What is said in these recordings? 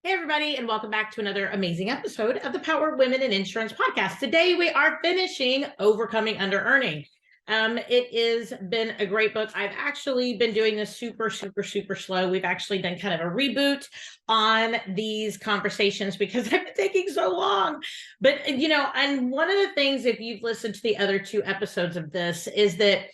Hey, everybody, and welcome back to another amazing episode of the Power Women in Insurance podcast. Today, we are finishing Overcoming Underearning. It has been a great book. I've actually been doing this super slow. We've actually done kind of a reboot on these conversations because I've been taking so long. But, and one of the things, if you've listened to the other two episodes of this, is that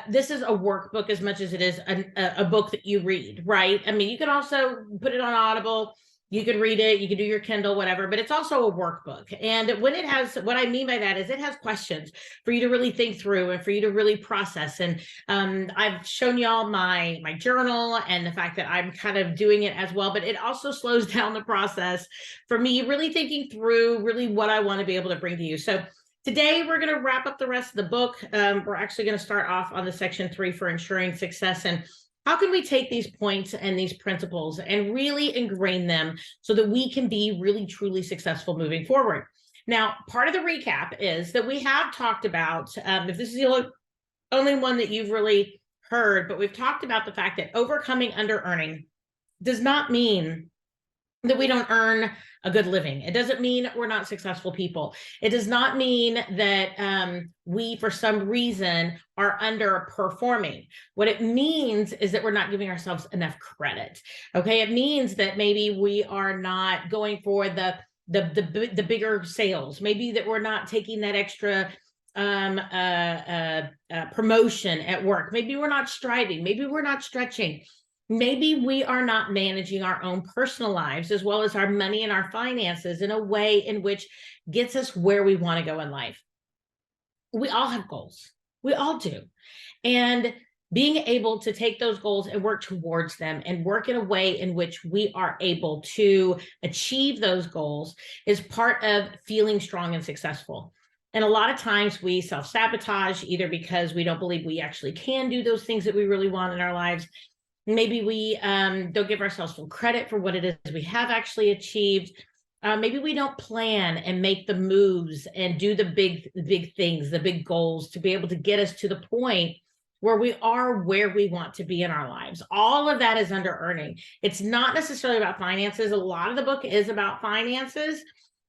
this is a workbook as much as it is a book that you read, right? I mean, you can also put it on Audible, you can read it, you can do your Kindle, whatever, but it's also a workbook. And when it has, what I mean by that is it has questions for you to really think through and for you to really process. And I've shown y'all my journal and the fact that I'm kind of doing it as well, but it also slows down the process for me really thinking through really what I want to be able to bring to you. So today, we're going to wrap up the rest of the book. We're actually going to start off on the section 3 for ensuring success. And how can we take these points and these principles and really ingrain them so that we can be really, truly successful moving forward? Now, part of the recap is that we have talked about, if this is the only one that you've really heard, but we've talked about the fact that overcoming under-earning does not mean that we don't earn a good living. It doesn't mean we're not successful people. It does not mean that we, for some reason, are underperforming. What it means is that we're not giving ourselves enough credit. Okay, it means that maybe we are not going for the bigger sales. Maybe that we're not taking that extra promotion at work. Maybe we're not striving. Maybe we're not stretching. Maybe we are not managing our own personal lives as well as our money and our finances in a way in which gets us where we want to go in life. We all have goals. We all do. And being able to take those goals and work towards them and work in a way in which we are able to achieve those goals is part of feeling strong and successful. And a lot of times we self-sabotage either because we don't believe we actually can do those things that we really want in our lives. Maybe we don't give ourselves full credit for what it is we have actually achieved. Maybe we don't plan and make the moves and do the big things, the big goals to be able to get us to the point where we are where we want to be in our lives. All of that is under earning. It's not necessarily about finances. A lot of the book is about finances,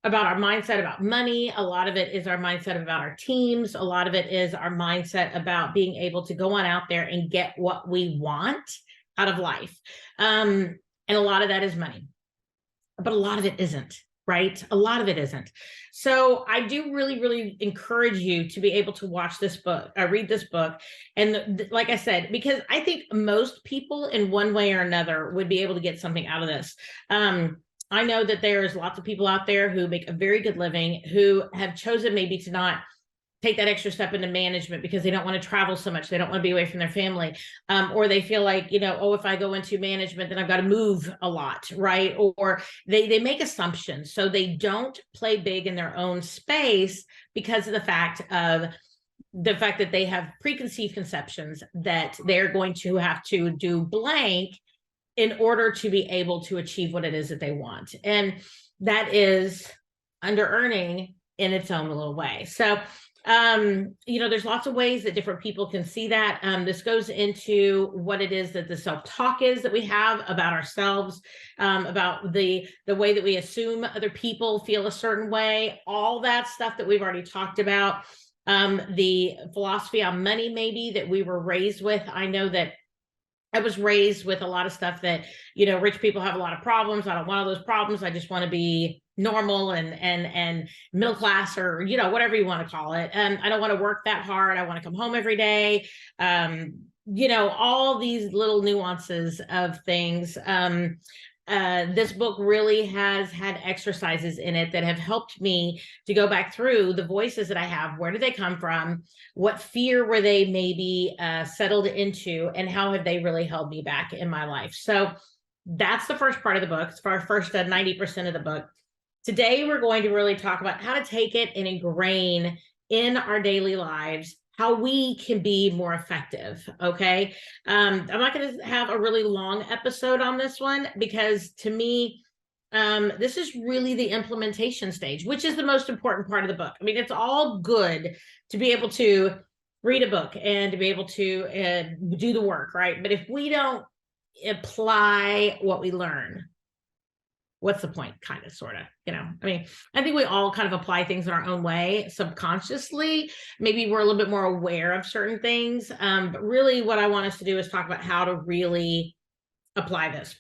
about our mindset about money. A lot of it is our mindset about our teams. A lot of it is our mindset about being able to go on out there and get what we want out of life. And a lot of that is money, but a lot of it isn't, right? A lot of it isn't. So I do really encourage you to be able to watch this book, read this book. And like I said, because I think most people in one way or another would be able to get something out of this. I know that there's lots of people out there who make a very good living, who have chosen maybe to not take that extra step into management because they don't want to travel so much. They don't want to be away from their family. Or they feel like, oh, if I go into management, then I've got to move a lot, right? Or they make assumptions. So they don't play big in their own space because of the fact that they have preconceived conceptions that they're going to have to do blank in order to be able to achieve what it is that they want. And that is under earning in its own little way. So there's lots of ways that different people can see that. This goes into what it is that the self-talk is that we have about ourselves, about the way that we assume other people feel a certain way, all that stuff that we've already talked about. The philosophy on money, maybe that we were raised with. I know that I was raised with a lot of stuff that, rich people have a lot of problems. I don't want all those problems. I just want to be normal and middle class, or, whatever you want to call it. And I don't want to work that hard. I want to come home every day. All these little nuances of things. This book really has had exercises in it that have helped me to go back through the voices that I have. Where did they come from? What fear were they maybe settled into? And how have they really held me back in my life? So that's the first part of the book. It's for our first 90% of the book. Today, we're going to really talk about how to take it and ingrain in our daily lives how we can be more effective. Okay. I'm not going to have a really long episode on this one because to me, this is really the implementation stage, which is the most important part of the book. I mean, it's all good to be able to read a book and to be able to do the work, right? But if we don't apply what we learn, what's the point? Kind of, sort of, I mean, I think we all kind of apply things in our own way subconsciously. Maybe we're a little bit more aware of certain things. But really what I want us to do is talk about how to really apply this.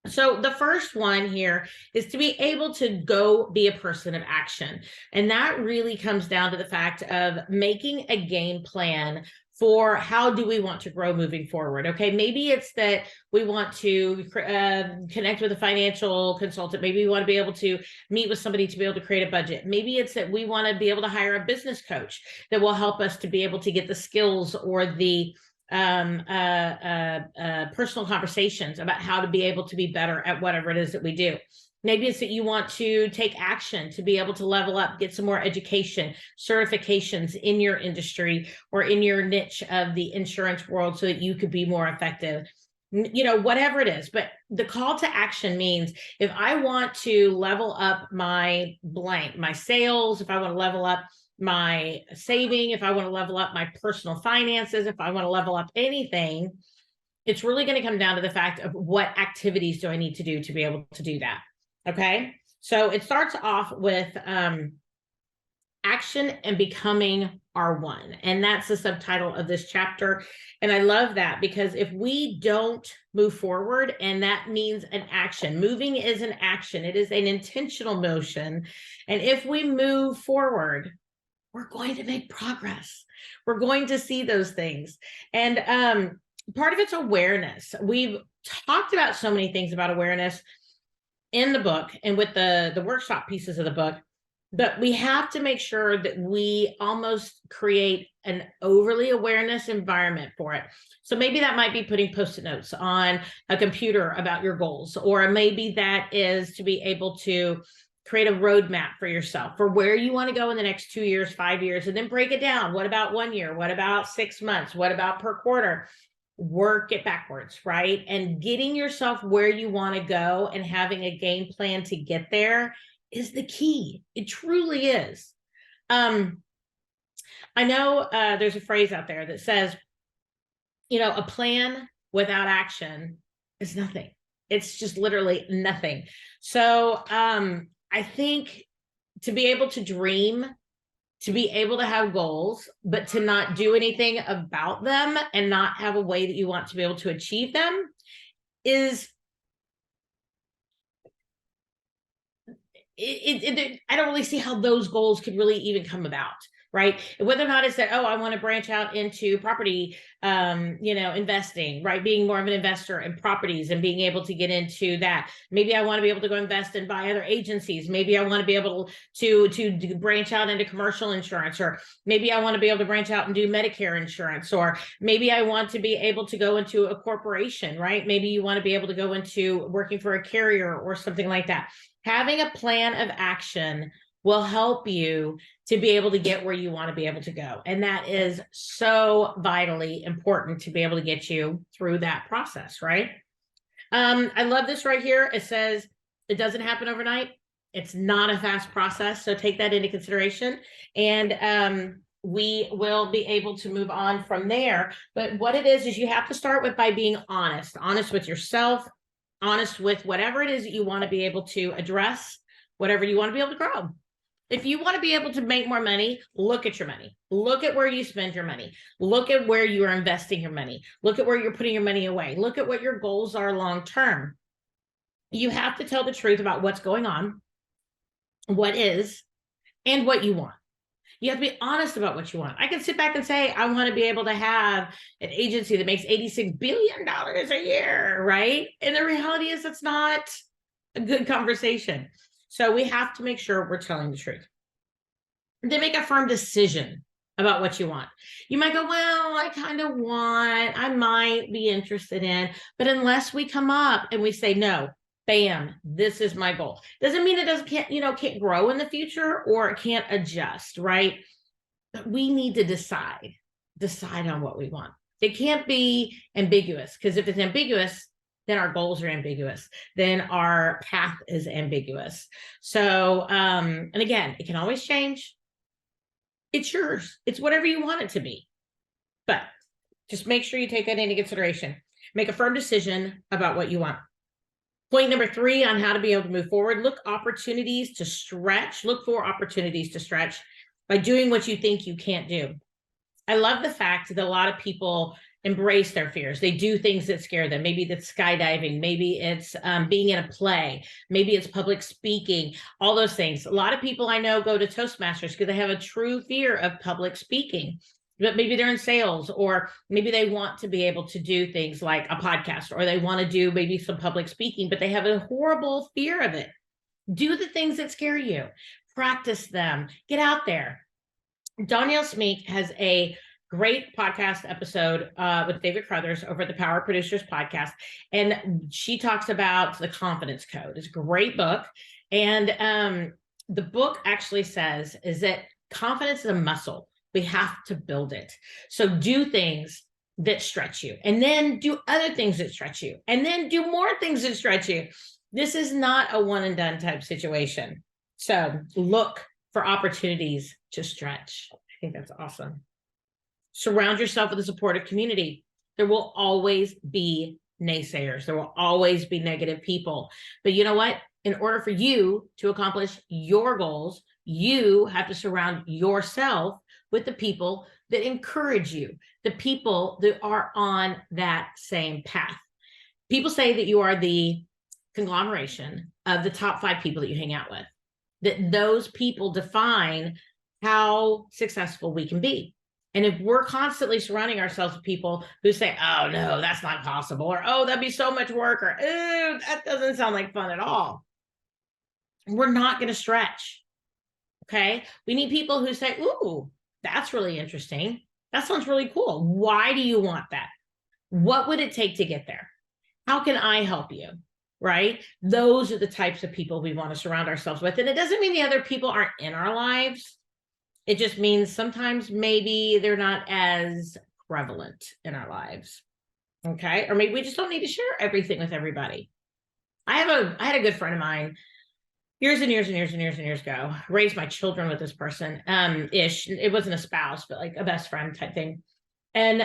So the first one here is to be able to go be a person of action. And that really comes down to the fact of making a game plan for how do we want to grow moving forward. Okay, maybe it's that we want to connect with a financial consultant. Maybe we want to be able to meet with somebody to be able to create a budget. Maybe it's that we want to be able to hire a business coach that will help us to be able to get the skills or the personal conversations about how to be able to be better at whatever it is that we do. Maybe it's that you want to take action to be able to level up, get some more education, certifications in your industry or in your niche of the insurance world so that you could be more effective. Whatever it is. But the call to action means if I want to level up my blank, my sales, if I want to level up my saving, if I want to level up my personal finances, if I want to level up anything, it's really going to come down to the fact of what activities do I need to do to be able to do that. Okay. So it starts off with action and becoming our one. And that's the subtitle of this chapter. And I love that because if we don't move forward, and that means an action, moving is an action, it is an intentional motion. And if we move forward, we're going to make progress. We're going to see those things. And part of it's awareness. We've talked about so many things about awareness in the book and with the workshop pieces of the book, but we have to make sure that we almost create an overly awareness environment for it. So maybe that might be putting Post-it notes on a computer about your goals, or maybe that is to be able to create a roadmap for yourself for where you want to go in the next 2 years, 5 years, and then break it down. What about 1 year? What about 6 months? What about per quarter? Work it backwards, right? And getting yourself where you want to go and having a game plan to get there is the key. It truly is. I know there's a phrase out there that says, a plan without action is nothing. It's just literally nothing. So I think to be able to dream, to be able to have goals, but to not do anything about them and not have a way that you want to be able to achieve them is, I don't really see how those goals could really even come about. Right. Whether or not it's that, I want to branch out into property, investing, right. Being more of an investor in properties and being able to get into that. Maybe I want to be able to go invest and buy other agencies. Maybe I want to be able to branch out into commercial insurance, or maybe I want to be able to branch out and do Medicare insurance, or maybe I want to be able to go into a corporation, right. Maybe you want to be able to go into working for a carrier or something like that. Having a plan of action will help you to be able to get where you want to be able to go. And that is so vitally important to be able to get you through that process, right? I love this right here. It says, it doesn't happen overnight. It's not a fast process. So take that into consideration. And we will be able to move on from there. But what it is you have to start with by being honest with yourself, honest with whatever it is that you want to be able to address, whatever you want to be able to grow. If you want to be able to make more money, look at your money. Look at where you spend your money. Look at where you are investing your money. Look at where you're putting your money away. Look at what your goals are long term. You have to tell the truth about what's going on, what is, and what you want. You have to be honest about what you want. I can sit back and say, I want to be able to have an agency that makes $86 billion a year, right? And the reality is that's not a good conversation. So we have to make sure we're telling the truth. Then make a firm decision about what you want. You might go, well, I might be interested in, but unless we come up and we say, no, bam, this is my goal. Doesn't mean it can't grow in the future or it can't adjust, right? But we need to decide on what we want. It can't be ambiguous, because if it's ambiguous, then our goals are ambiguous. Then our path is ambiguous. So, and again, it can always change. It's yours. It's whatever you want it to be. But just make sure you take that into consideration. Make a firm decision about what you want. Point number 3 on how to be able to move forward, look for opportunities to stretch by doing what you think you can't do. I love the fact that a lot of people embrace their fears. They do things that scare them. Maybe that's skydiving. Maybe it's being in a play. Maybe it's public speaking, all those things. A lot of people I know go to Toastmasters because they have a true fear of public speaking. But maybe they're in sales, or maybe they want to be able to do things like a podcast, or they want to do maybe some public speaking, but they have a horrible fear of it. Do the things that scare you. Practice them. Get out there. Danielle Smeek has a great podcast episode with David Crothers over at the Power Producers podcast. And she talks about the confidence code. It's a great book. And the book actually says is that confidence is a muscle. We have to build it. So do things that stretch you, and then do other things that stretch you, and then do more things that stretch you. This is not a one and done type situation. So look for opportunities to stretch. I think that's awesome. Surround yourself with a supportive community. There will always be naysayers. There will always be negative people. But you know what? In order for you to accomplish your goals, you have to surround yourself with the people that encourage you, the people that are on that same path. People say that you are the conglomeration of the top 5 people that you hang out with, that those people define how successful we can be. And if we're constantly surrounding ourselves with people who say, oh, no, that's not possible, or, oh, that'd be so much work, or, oh, that doesn't sound like fun at all, we're not going to stretch. Okay. We need people who say, ooh, that's really interesting. That sounds really cool. Why do you want that? What would it take to get there? How can I help you? Right? Those are the types of people we want to surround ourselves with. And it doesn't mean the other people aren't in our lives. It just means sometimes maybe they're not as prevalent in our lives. Okay. Or maybe we just don't need to share everything with everybody. I had a good friend of mine years and years and years and years and years ago, raised my children with this person, ish. It wasn't a spouse, but like a best friend type thing. And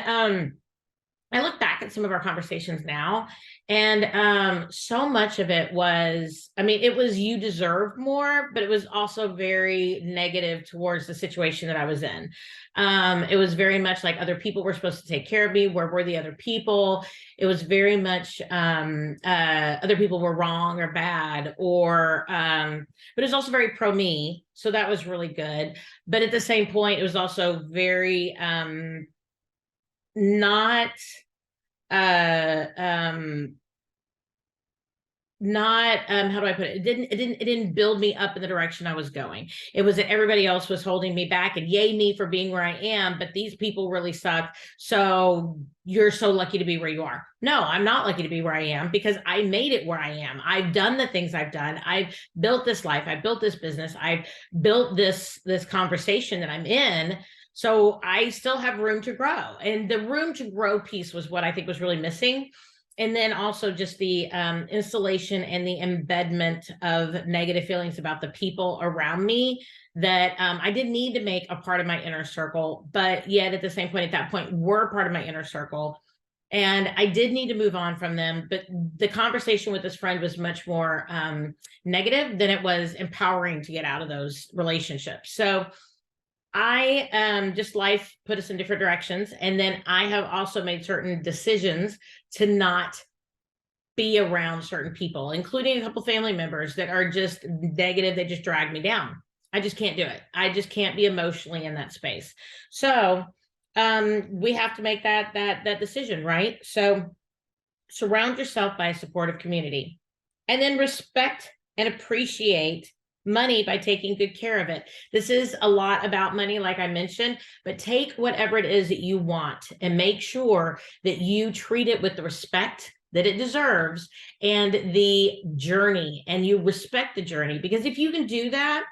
I look back at some of our conversations now, and so much of it was, I mean, it was you deserve more, but it was also very negative towards the situation that I was in. It was very much like other people were supposed to take care of me. Where were the other people? It was very much other people were wrong or bad, or but it was also very pro me. So that was really good. But at the same point, it was also very not how do I put it? It didn't build me up in the direction I was going. It was that everybody else was holding me back, and yay me for being where I am, but these people really suck. So you're so lucky to be where you are. No, I'm not lucky to be where I am, because I made it where I am. I've done the things I've done. I've built this life. I've built this business. I've built this conversation that I'm in. So I still have room to grow. And the room to grow piece was what I think was really missing. And then also just the installation and the embedment of negative feelings about the people around me that I didn't need to make a part of my inner circle, but yet at the same point, at that point, were part of my inner circle. And I did need to move on from them. But the conversation with this friend was much more negative than it was empowering to get out of those relationships. So just life put us in different directions. And then I have also made certain decisions to not be around certain people, including a couple family members that are just negative. They just drag me down. I just can't do it. I just can't be emotionally in that space. So we have to make that decision, right? So surround yourself by a supportive community, and then respect and appreciate money by taking good care of it. This is a lot about money, like I mentioned, but take whatever it is that you want and make sure that you treat it with the respect that it deserves and the journey, and you respect the journey, because if you can do that,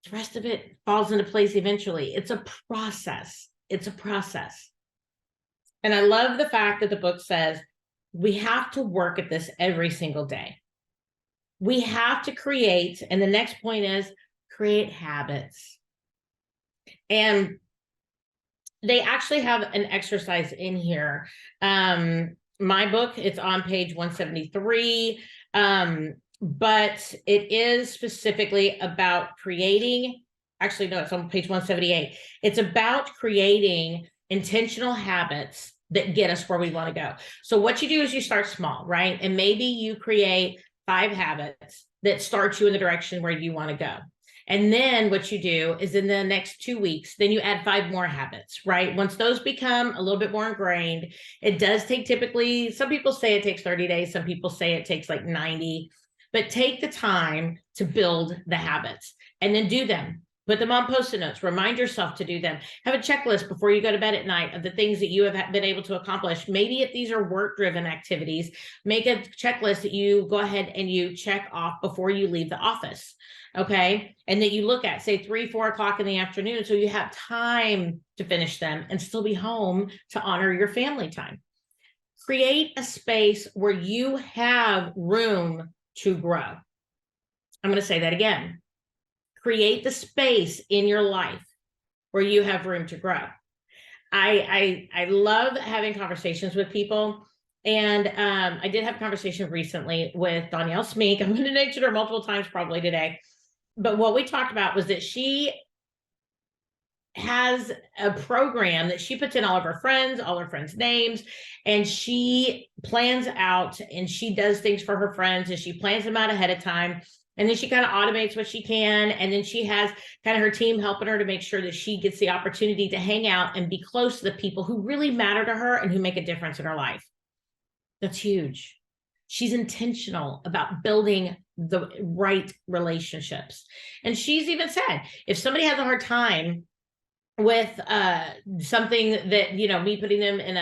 the rest of it falls into place eventually. It's a process. It's a process. And I love the fact that the book says we have to work at this every single day. We have to create, and the next point is create habits. And they actually have an exercise in here. My book, it's on page 173. But it is specifically about creating, actually, no, it's on page 178. It's about creating intentional habits that get us where we want to go. So what you do is you start small, right? And maybe you create 5 habits that start you in the direction where you want to go. And then what you do is in the next 2 weeks, then you add 5 more habits, right? Once those become a little bit more ingrained, it does take typically, some people say it takes 30 days, some people say it takes like 90, but take the time to build the habits and then do them. Put them on Post-it notes, remind yourself to do them. Have a checklist before you go to bed at night of the things that you have been able to accomplish. Maybe if these are work-driven activities, make a checklist that you go ahead and you check off before you leave the office. Okay. And that you look at, say, 3, 4 o'clock in the afternoon. So you have time to finish them and still be home to honor your family time. Create a space where you have room to grow. I'm going to say that again. Create the space in your life where you have room to grow. I love having conversations with people. And I did have a conversation recently with Danielle Smeek. I'm going to mention her multiple times probably today. But what we talked about was that she has a program that she puts in all of her friends' names, and she plans out and she does things for her friends and she plans them out ahead of time. And then she kind of automates what she can. And then she has kind of her team helping her to make sure that she gets the opportunity to hang out and be close to the people who really matter to her and who make a difference in her life. That's huge. She's intentional about building the right relationships. And she's even said, if somebody has a hard time with something that, me putting them in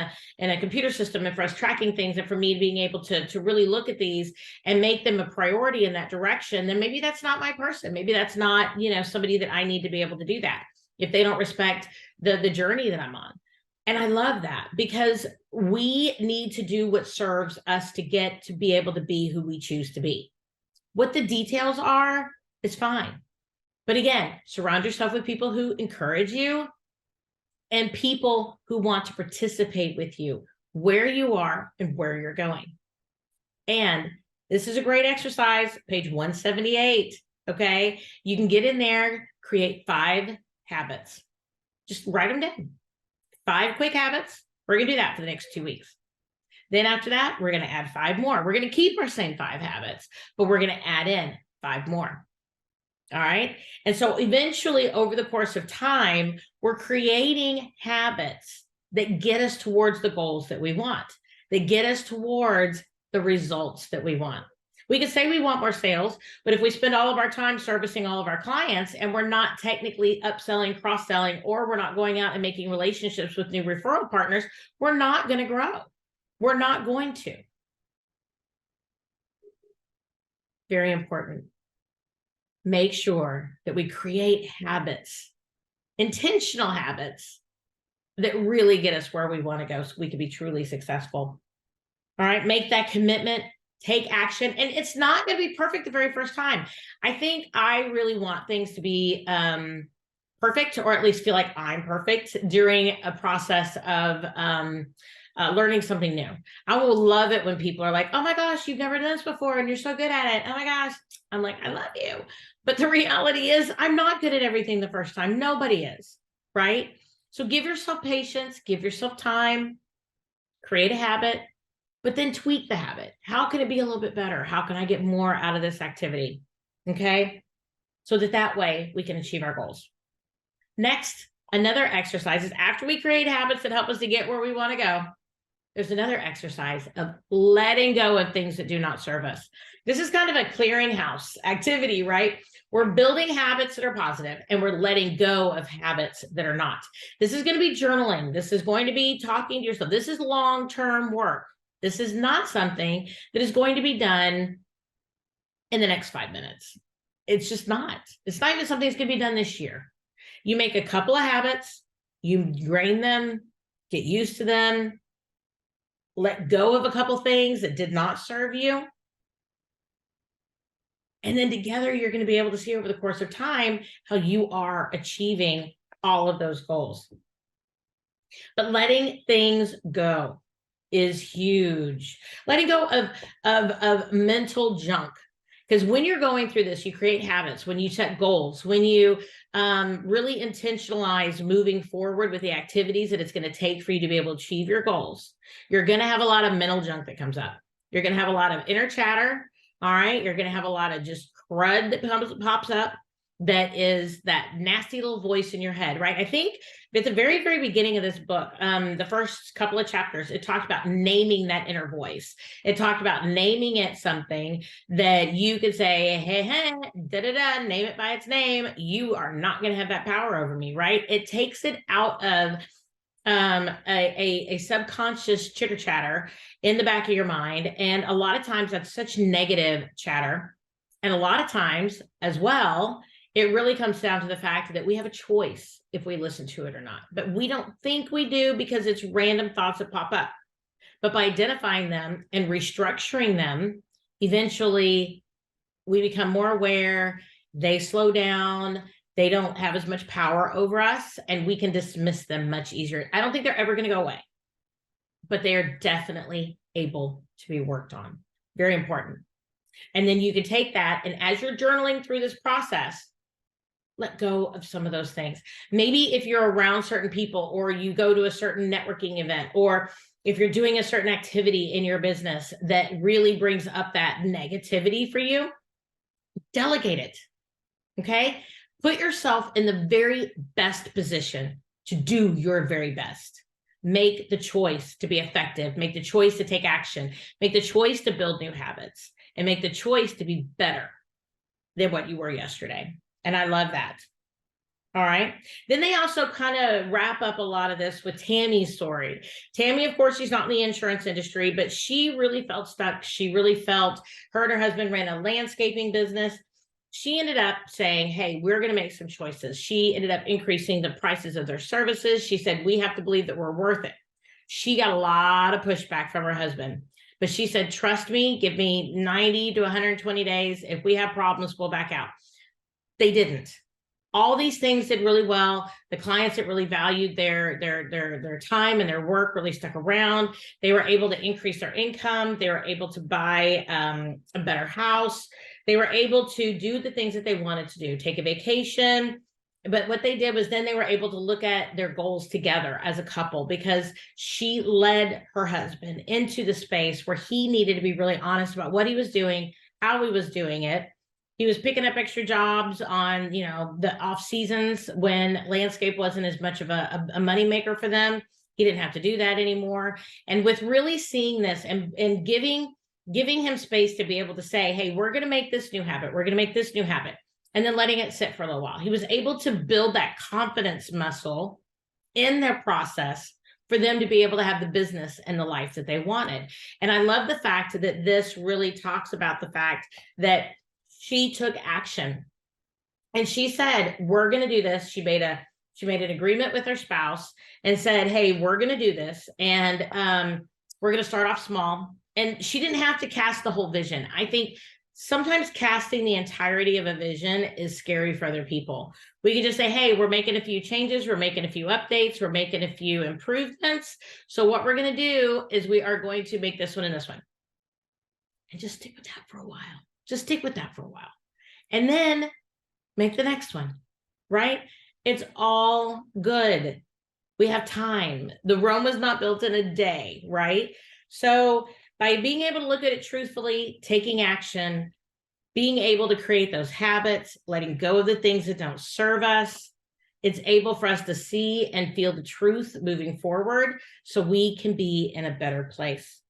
a computer system and for us tracking things and for me being able to really look at these and make them a priority in that direction, then maybe that's not my person. Maybe that's not, somebody that I need to be able to do that if they don't respect the journey that I'm on. And I love that because we need to do what serves us to get to be able to be who we choose to be. What the details are is fine. But again, surround yourself with people who encourage you and people who want to participate with you where you are and where you're going. And this is a great exercise, page 178. Okay. You can get in there, create 5 habits. Just write them down. 5 quick habits. We're going to do that for the next 2 weeks. Then after that, we're going to add 5 more. We're going to keep our same 5 habits, but we're going to add in 5 more. All right. And so eventually over the course of time, we're creating habits that get us towards the goals that we want, that get us towards the results that we want. We could say we want more sales, but if we spend all of our time servicing all of our clients and we're not technically upselling, cross-selling, or we're not going out and making relationships with new referral partners, we're not going to grow. We're not going to. Very important. Make sure that we create habits, intentional habits that really get us where we want to go so we can be truly successful. All right, make that commitment, take action. And it's not going to be perfect the very first time. I think I really want things to be perfect, or at least feel like I'm perfect during a process of learning something new. I will love it when people are like, oh my gosh, you've never done this before and you're so good at it. Oh my gosh. I'm like, I love you. But the reality is I'm not good at everything the first time. Nobody is, right? So give yourself patience, give yourself time, create a habit, but then tweak the habit. How can it be a little bit better? How can I get more out of this activity? Okay. So that way we can achieve our goals. Next, another exercise is after we create habits that help us to get where we want to go, there's another exercise of letting go of things that do not serve us. This is kind of a clearinghouse activity, right? We're building habits that are positive and we're letting go of habits that are not. This is going to be journaling. This is going to be talking to yourself. This is long-term work. This is not something that is going to be done in the next 5 minutes. It's just not. It's not even something that's going to be done this year. You make a couple of habits, you ingrain them, get used to them, let go of a couple things that did not serve you. And then together, you're going to be able to see over the course of time how you are achieving all of those goals. But letting things go. is huge. Letting go of mental junk. Because when you're going through this, you create habits, when you set goals, when you really intentionalize moving forward with the activities that it's going to take for you to be able to achieve your goals, you're going to have a lot of mental junk that comes up. You're going to have a lot of inner chatter. All right. You're going to have a lot of just crud that pops up. That is that nasty little voice in your head, right? I think at the very, very beginning of this book, the first couple of chapters, it talked about naming that inner voice. It talked about naming it something that you could say, hey, hey, da-da-da, name it by its name. You are not going to have that power over me, right? It takes it out of a subconscious chitter chatter in the back of your mind. And a lot of times that's such negative chatter. And a lot of times as well, it really comes down to the fact that we have a choice if we listen to it or not. But we don't think we do because it's random thoughts that pop up. But by identifying them and restructuring them, eventually we become more aware, they slow down, they don't have as much power over us, and we can dismiss them much easier. I don't think they're ever going to go away, but they are definitely able to be worked on. Very important. And then you can take that, and as you're journaling through this process, let go of some of those things. Maybe if you're around certain people, or you go to a certain networking event, or if you're doing a certain activity in your business that really brings up that negativity for you, delegate it. Okay? Put yourself in the very best position to do your very best. Make the choice to be effective. Make the choice to take action. Make the choice to build new habits, and make the choice to be better than what you were yesterday. And I love that. All right. Then they also kind of wrap up a lot of this with Tammy's story. Tammy, of course, she's not in the insurance industry, but she really felt stuck. She really felt her and her husband ran a landscaping business. She ended up saying, hey, we're going to make some choices. She ended up increasing the prices of their services. She said, we have to believe that we're worth it. She got a lot of pushback from her husband, but she said, trust me, give me 90 to 120 days. If we have problems, we'll back out. They didn't. All these things did really well. The clients that really valued their time and their work really stuck around. They were able to increase their income. They were able to buy a better house. They were able to do the things that they wanted to do, take a vacation. But what they did was then they were able to look at their goals together as a couple, because she led her husband into the space where he needed to be really honest about what he was doing, how he was doing it. He was picking up extra jobs on, the off seasons when landscape wasn't as much of a moneymaker for them. He didn't have to do that anymore. And with really seeing this and giving him space to be able to say, hey, we're going to make this new habit. We're going to make this new habit. And then letting it sit for a little while. He was able to build that confidence muscle in their process for them to be able to have the business and the life that they wanted. And I love the fact that this really talks about the fact that she took action, and she said, we're going to do this. She made an agreement with her spouse and said, hey, we're going to do this. And we're going to start off small. And she didn't have to cast the whole vision. I think sometimes casting the entirety of a vision is scary for other people. We can just say, hey, we're making a few changes. We're making a few updates. We're making a few improvements. So what we're going to do is we are going to make this one and this one. And just stick with that for a while. Just stick with that for a while. And then make the next one, right? It's all good. We have time. The Rome was not built in a day, right? So by being able to look at it truthfully, taking action, being able to create those habits, letting go of the things that don't serve us, it's able for us to see and feel the truth moving forward so we can be in a better place.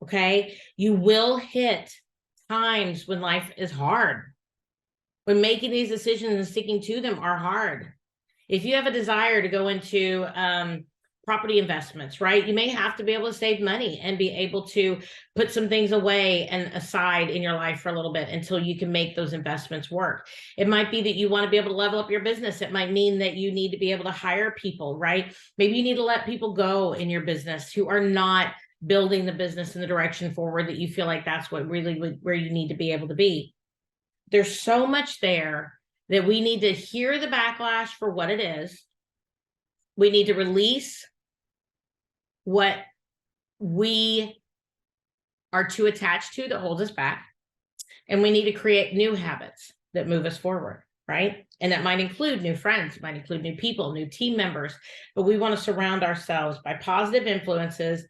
Okay? You will hit times when life is hard, when making these decisions and sticking to them are hard. If you have a desire to go into property investments, right, you may have to be able to save money and be able to put some things away and aside in your life for a little bit until you can make those investments work. It might be that you want to be able to level up your business. It might mean that you need to be able to hire people, right? Maybe you need to let people go in your business who are not building the business in the direction forward that you feel like that's what really where you need to be able to be. There's so much there that we need to hear the backlash for what it is. We need to release what we are too attached to that hold us back. And we need to create new habits that move us forward, right? And that might include new friends, might include new people, new team members, but we want to surround ourselves by positive influences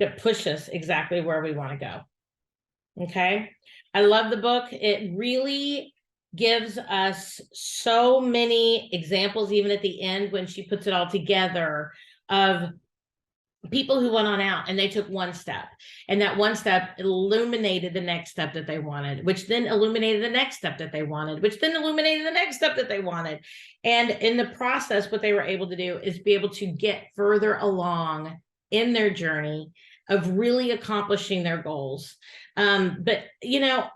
that push us exactly where we want to go. Okay. I love the book. It really gives us so many examples, even at the end when she puts it all together, of people who went on out and they took one step, and that one step illuminated the next step that they wanted, which then illuminated the next step that they wanted, which then illuminated the next step that they wanted. And in the process, what they were able to do is be able to get further along in their journey of really accomplishing their goals. But you know,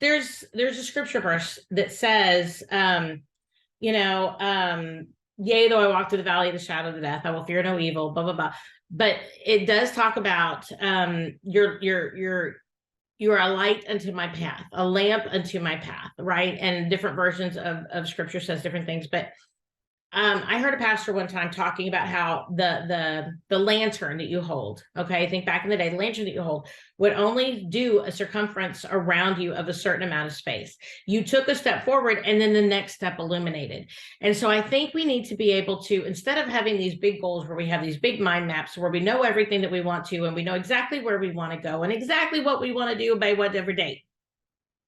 there's a scripture verse that says, yea, though I walk through the valley of the shadow of death, I will fear no evil, blah, blah, blah. But it does talk about you're a light unto my path, a lamp unto my path, right? And different versions of scripture says different things. But I heard a pastor one time talking about how the lantern that you hold, okay, I think back in the day, the lantern that you hold would only do a circumference around you of a certain amount of space. You took a step forward and then the next step illuminated. And so I think we need to be able to, instead of having these big goals where we have these big mind maps where we know everything that we want to, and we know exactly where we want to go and exactly what we want to do by whatever date.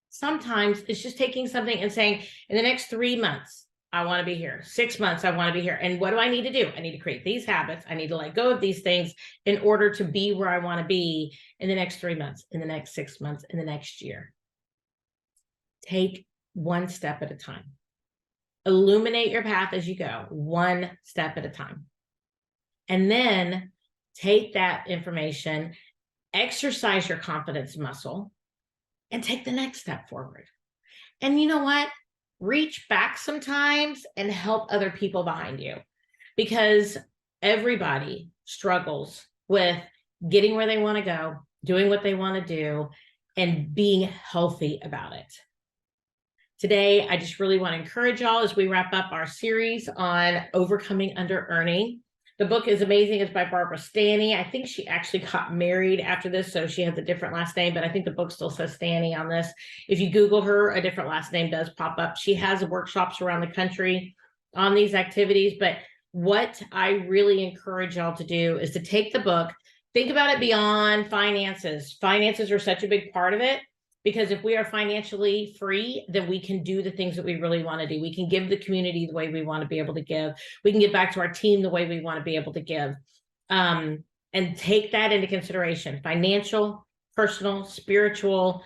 Sometimes it's just taking something and saying, in the next 3 months, I want to be here. 6 months, I want to be here. And what do I need to do? I need to create these habits. I need to let go of these things in order to be where I want to be in the next 3 months, in the next 6 months, in the next year. Take one step at a time. Illuminate your path as you go, one step at a time. And then take that information, exercise your confidence muscle, and take the next step forward. And you know what? Reach back sometimes and help other people behind you, because everybody struggles with getting where they want to go, doing what they want to do, and being healthy about it. Today, I just really want to encourage y'all as we wrap up our series on overcoming under-earning. The book is amazing. It's by Barbara Stanny. I think she actually got married after this, so she has a different last name, but I think the book still says Stanny on this. If you Google her, a different last name does pop up. She has workshops around the country on these activities, but what I really encourage y'all to do is to take the book, think about it beyond finances. Finances are such a big part of it, because if we are financially free, then we can do the things that we really want to do. We can give the community the way we want to be able to give. We can give back to our team the way we want to be able to give. And take that into consideration. Financial, personal, spiritual,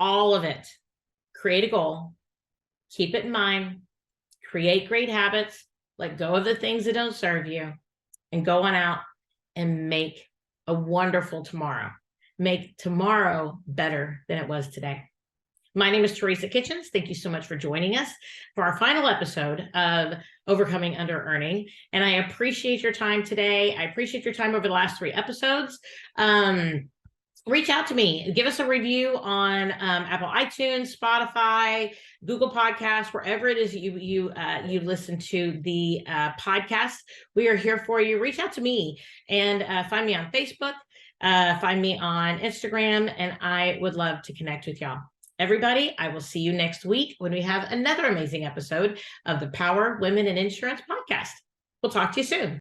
all of it. Create a goal. Keep it in mind. Create great habits. Let go of the things that don't serve you. And go on out and make a wonderful tomorrow. Make tomorrow better than it was today. My name is Teresa Kitchens. Thank you so much for joining us for our final episode of Overcoming Under-Earning. And I appreciate your time today. I appreciate your time over the last 3 episodes. Reach out to me. Give us a review on Apple iTunes, Spotify, Google Podcasts, wherever it is you listen to the podcast. We are here for you. Reach out to me and find me on Facebook. Find me on Instagram, and I would love to connect with y'all. Everybody, I will see you next week when we have another amazing episode of the Power Women in Insurance podcast. We'll talk to you soon.